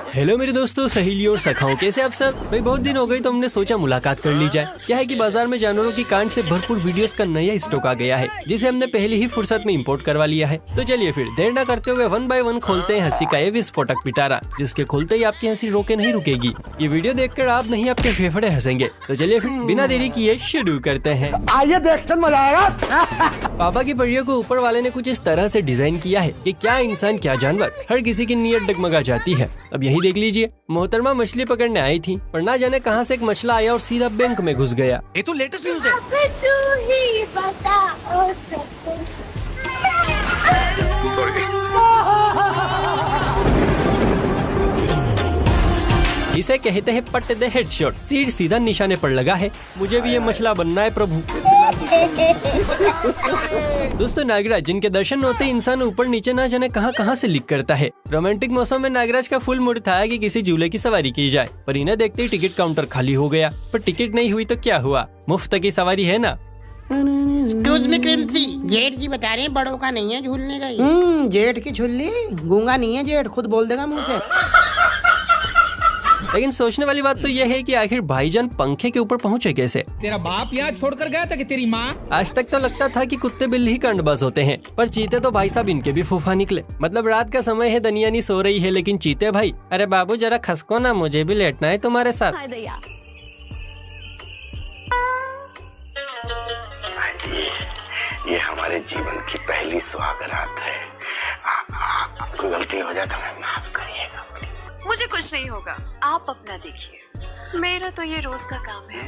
Hello मेरे दोस्तों, सहेलियों और सखाओं, कैसे आप सब? भाई बहुत दिन हो गए तो हमने सोचा मुलाकात कर ली जाए। क्या है कि बाजार में जानवरों की कांड से भरपूर वीडियोस का नया स्टॉक आ गया है, जिसे हमने पहले ही फुर्सत में इंपोर्ट करवा लिया है। तो चलिए फिर देर न करते हुए 1 बाय 1 खोलते हैं हंसी का ये विस्फोटक पिटारा, जिसके खोलते ही आपकी हंसी रोके नहीं रुकेगी। ये वीडियो देखकर आप नहीं आपके फेफड़े हंसेंगे। तो चलिए फिर बिना देरी किए शुरू करते हैं। आइए देखते मजा आएगा। पापा की परियों को ऊपर वाले ने कुछ इस तरह से डिजाइन किया है कि क्या इंसान क्या जानवर, हर किसी की नीयत डगमगा जाती है। अब यही देख लीजिए, मोहतरमा मछली पकड़ने आई थी, पर ना जाने कहां से एक मछला आया और सीधा बैंक में घुस गया। ये तो लेटेस्ट न्यूज़ है। तू ही बता और सब इसे कहते हैं पट दे हेडशॉट, तीर सीधा निशाने पर लगा है। मुझे भी ये मछला बनना है प्रभु। दोस्तों, नागराज जिनके दर्शन होते ही इंसान ऊपर नीचे ना जाने कहां से लीक करता है। रोमांटिक मौसम में नागराज का फुल मूड था कि किसी झूले की सवारी की जाए, पर इन्हें देखते ही टिकट काउंटर खाली हो गया। पर टिकट नहीं हुई तो क्या हुआ, मुफ्त की सवारी है ना। एक्सक्यूज मी क्रिंसी, जेठ जी बता रहे हैं बड़ों का नहीं है झूलने का। जेठ की झुल्ली, गूंगा नहीं है जेठ, खुद बोल देगा मुंह से। लेकिन सोचने वाली बात तो यह है कि आखिर भाईजान पंखे के ऊपर पहुंचे कैसे। तेरा बाप यहाँ छोड़कर गया था कि तेरी माँ? आज तक तो लगता था कि कुत्ते बिल्ली ही कंडबाज होते हैं, पर चीते तो भाई साहब इनके भी फूफा निकले। मतलब रात का समय है, दुनिया नहीं सो रही है, लेकिन चीते भाई, अरे बाबू जरा खसको ना, मुझे भी लेटना है तुम्हारे साथ। ये हमारे जीवन की पहली सुहागरात है। आपको गलती हो जाए तो मैं माफ करिएगा। मुझे कुछ नहीं होगा, आप अपना देखिए, मेरा तो ये रोज का काम है।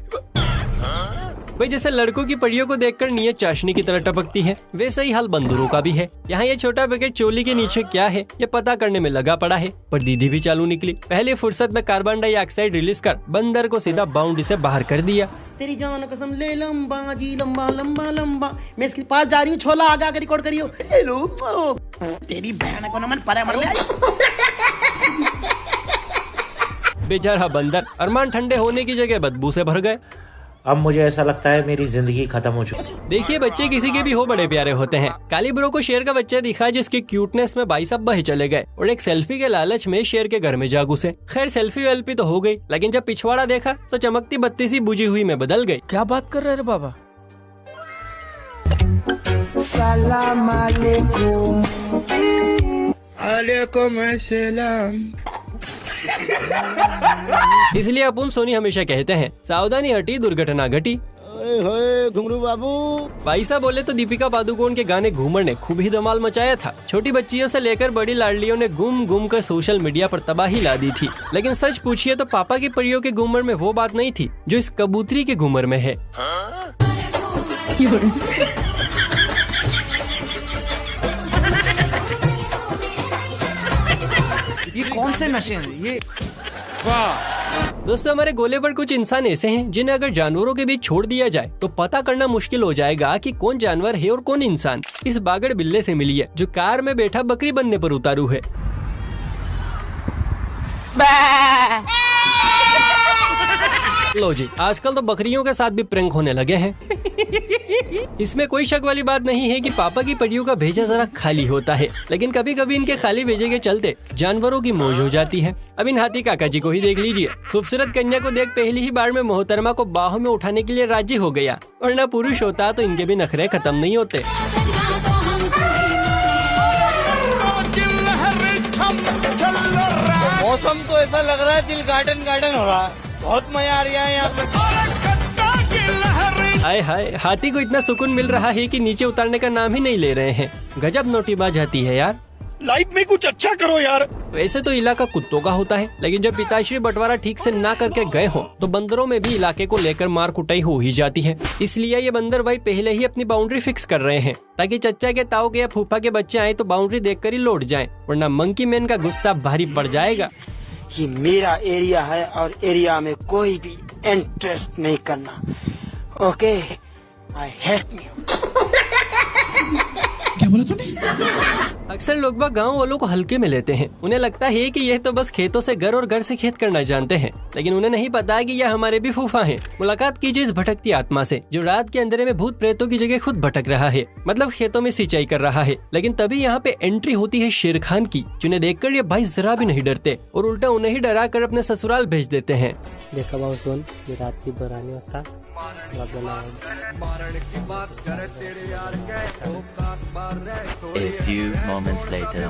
भाई जैसे लड़कों की परियों को देखकर नीयत चाशनी की तरह टपकती है, वैसे ही हाल बंदरों का भी है। यहाँ ये छोटा पैकेट चोली के नीचे क्या है ये पता करने में लगा पड़ा है, पर दीदी भी चालू निकली। पहले फुर्सत में कार्बन डाइऑक्साइड रिलीज कर बंदर को सीधा बाउंड्री से बाहर कर दिया। तेरी जान कसम ले लंबा जी, लंबा लंबा लंबा। मैं इसके पास जा रही हूँ, छोला आगे आगे रिकॉर्ड करियो। हेलो तेरी बहन को नमन परे मर ले। बेचारा बंदर, अरमान ठंडे होने की जगह बदबू से भर गए। अब मुझे ऐसा लगता है मेरी जिंदगी खत्म हो चुकी। देखिए बच्चे किसी के भी हो बड़े प्यारे होते हैं। काली ब्रो को शेर का बच्चा दिखा, जिसके क्यूटनेस में भाई साहब बहे चले गए और एक सेल्फी के लालच में शेर के घर में जा घुसे। खैर सेल्फी वेल्फी तो हो गई, लेकिन जब पिछवाड़ा देखा तो चमकती बत्ती सी बुझी हुई में बदल गई। क्या बात कर रहे रे बाबा? सलाम अलैकुम। इसलिए अपन सोनी हमेशा कहते हैं, सावधानी हटी दुर्घटना घटी। घुंगरू बाबू, भाई साहब बोले तो दीपिका पादुकोण के गाने घूमर ने खूब ही धमाल मचाया था। छोटी बच्चियों से लेकर बड़ी लाडलियों ने घूम घूम कर सोशल मीडिया पर तबाही ला दी थी। लेकिन सच पूछिए तो पापा की परियों के घूमर में वो बात नहीं थी जो इस कबूतरी के घूमर में है। ये कौन से नशे हैं ये? वाह दोस्तों, हमारे गोले पर कुछ इंसान ऐसे हैं जिन्हें अगर जानवरों के बीच छोड़ दिया जाए तो पता करना मुश्किल हो जाएगा कि कौन जानवर है और कौन इंसान। इस बागड़ बिल्ले से मिली है जो कार में बैठा बकरी बनने पर उतारू है। लो जी, आजकल तो बकरियों के साथ भी प्रैंक होने लगे हैं। इसमें कोई शक वाली बात नहीं है कि पापा की परियों का भेजा जरा खाली होता है, लेकिन कभी कभी इनके खाली भेजे के चलते जानवरों की मौज हो जाती है। अब इन हाथी काका जी को ही देख लीजिए। खूबसूरत कन्या को देख पहली ही बार में मोहतरमा को बाहों में उठाने के लिए राजी हो गया, और न पुरुष होता तो इनके भी नखरे खत्म नहीं होते। मौसम तो ऐसा लग रहा है दिल गार्डन गार्डन हो रहा है, बहुत मजा आ रहा है यहाँ पे। हाय हाय, हाथी को इतना सुकून मिल रहा है कि नीचे उतारने का नाम ही नहीं ले रहे हैं। गजब नोटीबाज हाथी है यार। लाइफ में कुछ अच्छा करो यार। वैसे तो इलाका कुत्तों का होता है, लेकिन जब पिताश्री बंटवारा ठीक से ना करके गए हो तो बंदरों में भी इलाके को लेकर मार कुटाई हो ही जाती है। इसलिए ये बंदर भाई पहले ही अपनी बाउंड्री फिक्स कर रहे हैं, ताकि चच्चा के ताऊ के या फूफा के बच्चे आए तो बाउंड्री देखकर ही लौट जाएं, वरना मंकी मैन का गुस्सा भारी पड़ जाएगा। ये मेरा एरिया है और एरिया में कोई भी इंटरेस्ट नहीं करना। Okay, I hate you. बोला तूने? अक्सर लोग बाग गाँव वालों को हल्के में लेते हैं। उन्हें लगता है कि यह तो बस खेतों से घर और घर से खेत करना जानते हैं, लेकिन उन्हें नहीं पता कि यह हमारे भी फूफा हैं। मुलाकात कीजिए इस भटकती आत्मा से जो रात के अंधेरे में भूत प्रेतों की जगह खुद भटक रहा है, मतलब खेतों में सिंचाई कर रहा है। लेकिन तभी यहाँ पे एंट्री होती है शेर खान की, जिन्हें देखकर ये भाई जरा भी नहीं डरते और उल्टा उन्हें ही डरा कर अपने ससुराल भेज देते हैं। देखा बाबू सुन, ये रात की बरानी होता A few moments later.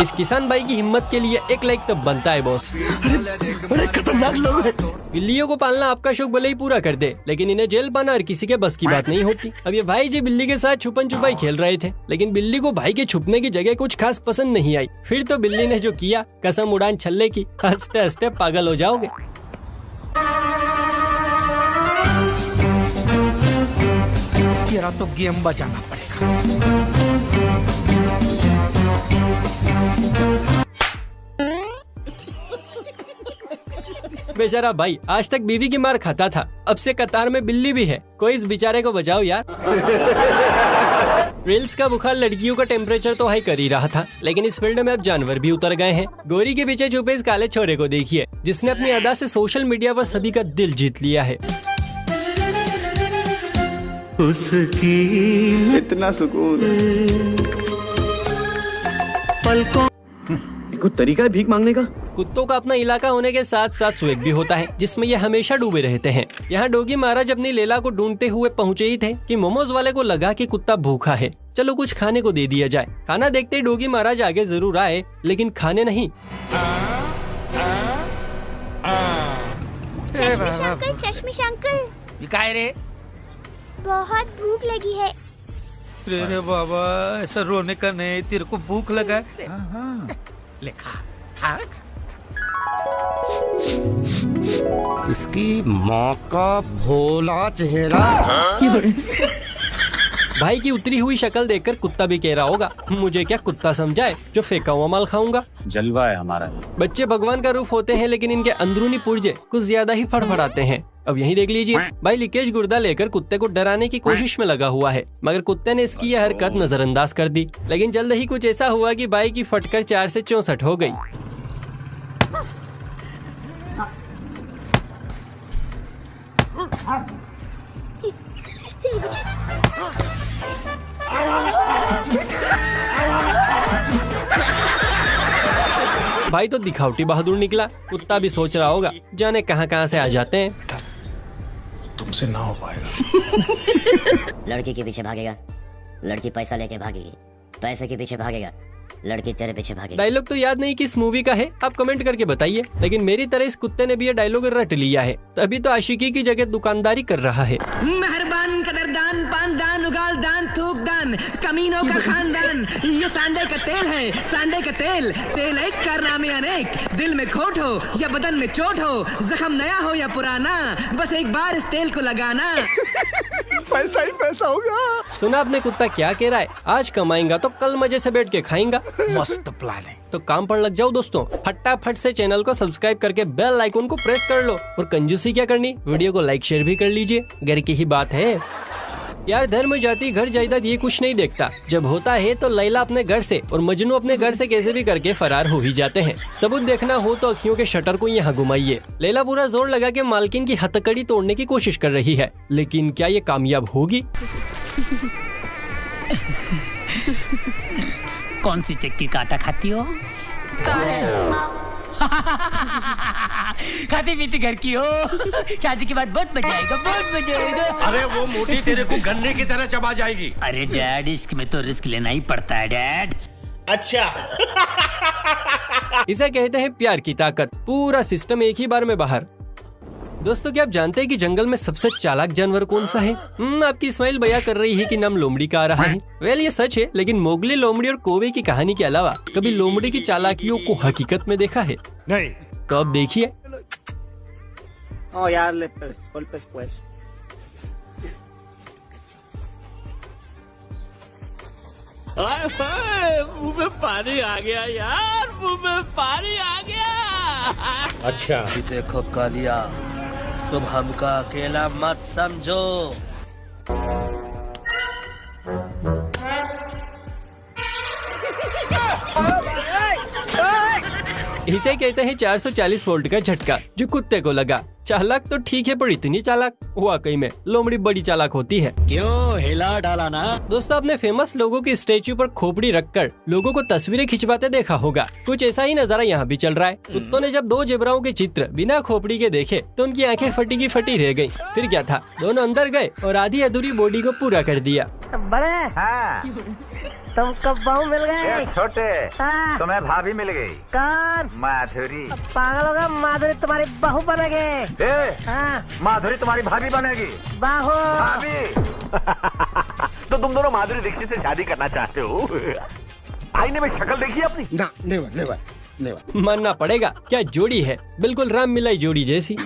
इस किसान भाई की हिम्मत के लिए एक लाइक तो बनता है बॉस। अरे खतरनाक लोग हैं। बिल्लियों को पालना आपका शौक भले ही पूरा कर दे, लेकिन इन्हें जेल पाना हर किसी के बस की बात नहीं होती। अब ये भाई जी बिल्ली के साथ छुपन छुपाई खेल रहे थे, लेकिन बिल्ली को भाई के छुपने की जगह कुछ खास पसंद नहीं आई। फिर तो बिल्ली ने जो किया, कसम उड़ान छल्ले की, हंसते हंसते पागल हो जाओगे। तेरा तो गेम बजाना पड़ेगा। बेचारा भाई आज तक बीवी की मार खाता था, अब से कतार में बिल्ली भी है। कोई इस बेचारे को बचाओ यार। रील्स का बुखार लड़कियों का टेम्परेचर तो हाई कर ही रहा था, लेकिन इस फील्ड में अब जानवर भी उतर गए हैं। गोरी के पीछे छुपे इस काले छोरे को देखिए, जिसने अपनी अदा से सोशल मीडिया पर सभी का दिल जीत लिया है। उसकी इतना सुकून पलकों। कोई तरीका है भीख मांगने का? कुत्तों का अपना इलाका होने के साथ साथ स्वेग भी होता है, जिसमें ये हमेशा डूबे रहते हैं। यहाँ डोगी महाराज अपनी लैला को ढूंढते हुए पहुँचे ही थे कि मोमोज वाले को लगा कि कुत्ता भूखा है, चलो कुछ खाने को दे दिया जाए। खाना देखते ही डोगी महाराज आगे जरूर आए, लेकिन खाने नहीं। चश्मिश अंकल काय रे? बहुत भूख लगी है। रे बाबा, ऐसा रोने का नहीं, तेरे को भूख लगा है। ले खा। इसकी माँ का भोला चेहरा। भाई की उतरी हुई शक्ल देखकर कुत्ता भी कह रहा होगा, मुझे क्या कुत्ता समझाए जो फेंका हुआ माल खाऊंगा। जलवा है हमारा। बच्चे भगवान का रूप होते हैं, लेकिन इनके अंदरूनी पुर्जे कुछ ज्यादा ही फड़फड़ाते हैं। अब यही देख लीजिए, भाई लीकेज गुर्दा लेकर कुत्ते को डराने की कोशिश में लगा हुआ है, मगर कुत्ते ने इसकी यह हरकत नजरअंदाज कर दी। लेकिन जल्द ही कुछ ऐसा हुआ कि भाई की फटकर 4 से 64 हो गई। भाई तो दिखावटी बहादुर निकला। कुत्ता भी सोच रहा होगा, जाने कहां से आ जाते हैं। तुमसे ना हो पाएगा। लड़की के पीछे भागेगा, लड़की पैसा लेके भागेगी, पैसे के पीछे भागेगा, लड़की तेरे पीछे भागेगी। डायलॉग तो याद नहीं किस मूवी का है, आप कमेंट करके बताइए। लेकिन मेरी तरह इस कुत्ते ने भी ये डायलॉग रट लिया है, तभी तो आशिकी की जगह दुकानदारी कर रहा है। मेहरबान, कदरदान, पानदान, उगाल दान, थूक दान, कमीनों का खानदान। ये सांडे का तेल है, सांडे का तेल। तेल एक, कारनामे अनेक। दिल में खोट हो या बदन में चोट हो, जख्म नया हो या पुराना, बस एक बार इस तेल को लगाना। पैसा ही पैसा होगा। सुना आपने कुत्ता क्या कह रहा है, आज कमाएगा तो कल मजे से बैठ के खाएगा। मस्त प्लान है। तो काम पर लग जाओ दोस्तों, फटाफट से चैनल को सब्सक्राइब करके बेल आइकन को प्रेस कर लो। और कंजूसी क्या करनी, वीडियो को लाइक शेयर भी कर लीजिए, घर की ही बात है यार। धर्म, जाति, घर, जायदाद ये कुछ नहीं देखता। जब होता है तो लैला अपने घर से और मजनू अपने घर से कैसे भी करके फरार हो ही जाते हैं। सबूत देखना हो तो अखियों के शटर को यहाँ घुमाइए। लैला पूरा जोर लगा के मालकिन की हथकड़ी तोड़ने की कोशिश कर रही है, लेकिन क्या ये कामयाब होगी? कौन सी चक्की का आटा खाती हो? खाती पीती घर की हो। शादी के बाद बहुत मजा आएगा, बहुत मजा आएगा। अरे वो मोटी तेरे को गन्ने की तरह चबा जाएगी। अरे डैड, इश्क में तो रिस्क लेना ही पड़ता है डैड। अच्छा। इसे कहते हैं प्यार की ताकत, पूरा सिस्टम एक ही बार में बाहर। दोस्तों, क्या आप जानते हैं कि जंगल में सबसे चालाक जानवर कौन सा है? आपकी स्माइल बयां कर रही है कि नाम लोमड़ी का आ रहा है। वेल, ये सच है, लेकिन मोगली, लोमड़ी और कोवे की कहानी के अलावा कभी लोमड़ी की चालाकियों को हकीकत में देखा है? नहीं। तो अब देखिए। मुंह में पानी आ गया यार, मुंह में पानी आ गया। अच्छा देखो कालिया, तुम हमका अकेला मत समझो। इसे कहते हैं 440 वोल्ट का झटका, जो कुत्ते को लगा। चालाक तो ठीक है, पर इतनी चालाक, वाकई में लोमड़ी बड़ी चालाक होती है। क्यों हिला डाला ना? दोस्तों, आपने फेमस लोगों की स्टेच्यू पर खोपड़ी रखकर लोगों को तस्वीरें खिंचवाते देखा होगा। कुछ ऐसा ही नजारा यहाँ भी चल रहा है। कुत्तों ने जब 2 जेबराओं के चित्र बिना खोपड़ी के देखे तो उनकी आंखें फटी की फटी रह गयी। फिर क्या था, दोनों अंदर गए और आधी अधूरी बॉडी को पूरा कर दिया। बड़े तुमको बहू मिल गई? छोटे तुम्हें भाभी मिल गई। कौन? माधुरी। पागल होगा, माधुरी तुम्हारी बहू बनेगी। माधुरी तुम्हारी भाभी बनेगी। बहू भाभी। तो तुम दोनों माधुरी दीक्षित से शादी करना चाहते हो? आईने में शक्ल देखी अपनी? ना, नेवर नेवर नेवर। मानना पड़ेगा, क्या जोड़ी है, बिल्कुल राम मिलाई जोड़ी जैसी।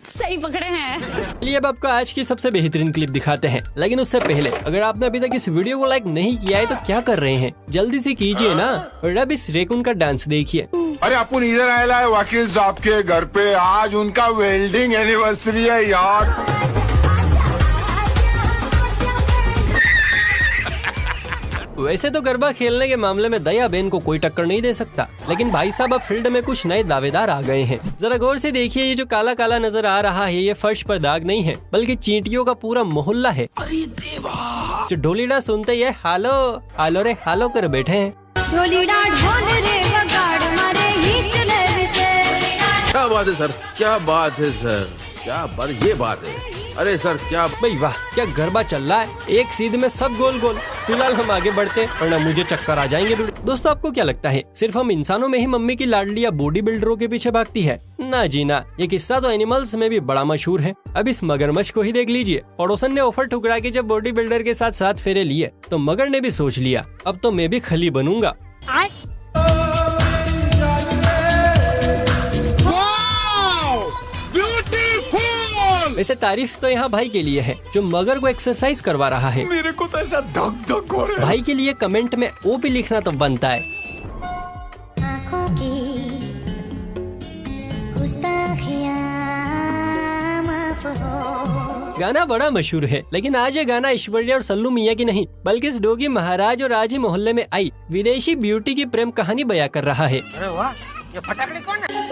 सही पकड़े हैं। चलिए अब आपको आज की सबसे बेहतरीन क्लिप दिखाते हैं, लेकिन उससे पहले अगर आपने अभी तक इस वीडियो को लाइक नहीं किया है तो क्या कर रहे हैं, जल्दी से कीजिए ना। और अब इस रेकुन का डांस देखिए। अरे अपन इधर आया है वकील साहब के घर पे, आज उनका वेल्डिंग एनिवर्सरी है यार। वैसे तो गरबा खेलने के मामले में दया बेन को कोई टक्कर नहीं दे सकता, लेकिन भाई साहब अब फील्ड में कुछ नए दावेदार आ गए हैं। जरा गौर से देखिए, ये जो काला काला नजर आ रहा है, ये फर्श पर दाग नहीं है, बल्कि चींटियों का पूरा मोहल्ला है। अरे देवा! जो ढोलीडा सुनते ही हालो हालो रे हालो कर बैठे हैं। ढोलीडा ढोल रे वगाड़ मारे ही चले विसे। क्या बात है सर, क्या बात है सर, क्या बात, ये बात है। अरे सर क्या भाई वाह, क्या गरबा चल रहा है, एक सीध में सब गोल गोल। फिलहाल हम आगे बढ़ते, वरना मुझे चक्कर आ जाएंगे। दोस्तों, आपको क्या लगता है सिर्फ हम इंसानों में ही मम्मी की लाडली या बॉडी बिल्डरों के पीछे भागती है? ना जी ना, ये किस्सा तो एनिमल्स में भी बड़ा मशहूर है। अब इस मगरमच्छ को ही देख लीजिए। पड़ोसन ने ऑफर ठुकरा के जब बॉडी बिल्डर के साथ 7 फेरे लिए तो मगर ने भी सोच लिया, अब तो मैं भी खली बनूंगा। वैसे तारीफ तो यहाँ भाई के लिए है, जो मगर को एक्सरसाइज करवा रहा है। मेरे को तो ऐसा धक धक हो रहा है। भाई के लिए कमेंट में ओ भी लिखना तो बनता है। आँखों की गुस्ताखियाँ माफ हो। गाना बड़ा मशहूर है, लेकिन आज ये गाना ऐश्वर्या और सल्लू मियां की नहीं, बल्कि इस डोगी महाराज और आज ही मोहल्ले में आई विदेशी ब्यूटी की प्रेम कहानी बयां कर रहा है। अरे वाह, ये फटाकड़े कौन है?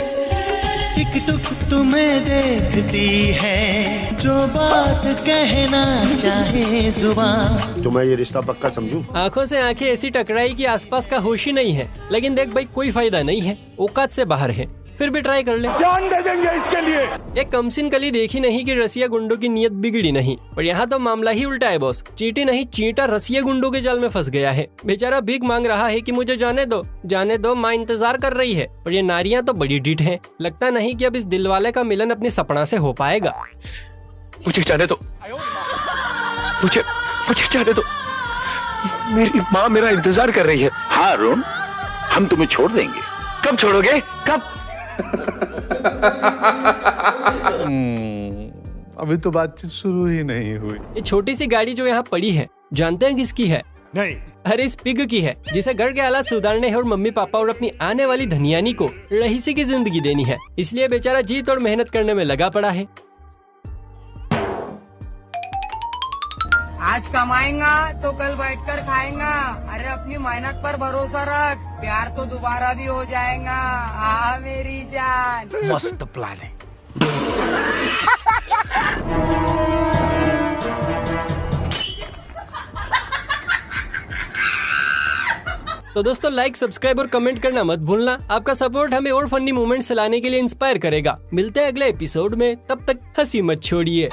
एक टुक तुम्हें देखती है, जो बात कहना चाहे जुबान। तो मैं ये रिश्ता पक्का समझूं? आंखों से आंखें ऐसी टकराई कि आसपास का होश ही नहीं है, लेकिन देख भाई कोई फायदा नहीं है, औकात से बाहर है, फिर भी ट्राई कर ले। जान दे देंगे इसके लिए। एक कमसिन कली देखी नहीं कि रसिया गुंडों की नीयत बिगड़ी नहीं, पर यहाँ तो मामला ही उल्टा है बॉस। चींटी नहीं चींटा रसिया गुंडों के जाल में फंस गया है। बेचारा भीख मांग रहा है कि मुझे जाने दो, माँ इंतजार कर रही है। पर ये नारियां तो बड़ी डीठ हैं। लगता नहीं कि अब इस दिलवाले का मिलन अपने सपना से हो पाएगा। मुझे जाने दो, मुझे जाने दो, मेरी माँ मेरा इंतजार कर रही है। हाँ अरुण, हम तुम्हें छोड़ देंगे। कब छोड़ोगे, कब? अभी तो बातचीत शुरू ही नहीं हुई। ये छोटी सी गाड़ी जो यहाँ पड़ी है, जानते हैं किसकी है? नहीं। अरे इस पिग की है, जिसे घर के हालात सुधारने हैं और मम्मी पापा और अपनी आने वाली धनियानी को रहीसी की जिंदगी देनी है, इसलिए बेचारा जी तोड़ मेहनत करने में लगा पड़ा है। आज कमाएगा तो कल बैठकर खाएगा। अरे अपनी मेहनत पर भरोसा रख, प्यार तो दोबारा भी हो जाएगा। हाँ मेरी जान। मस्त प्लान है। तो दोस्तों, लाइक, सब्सक्राइब और कमेंट करना मत भूलना। आपका सपोर्ट हमें और फनी मोमेंट्स लाने के लिए इंस्पायर करेगा। मिलते हैं अगले एपिसोड में, तब तक हंसी मत छोड़िए।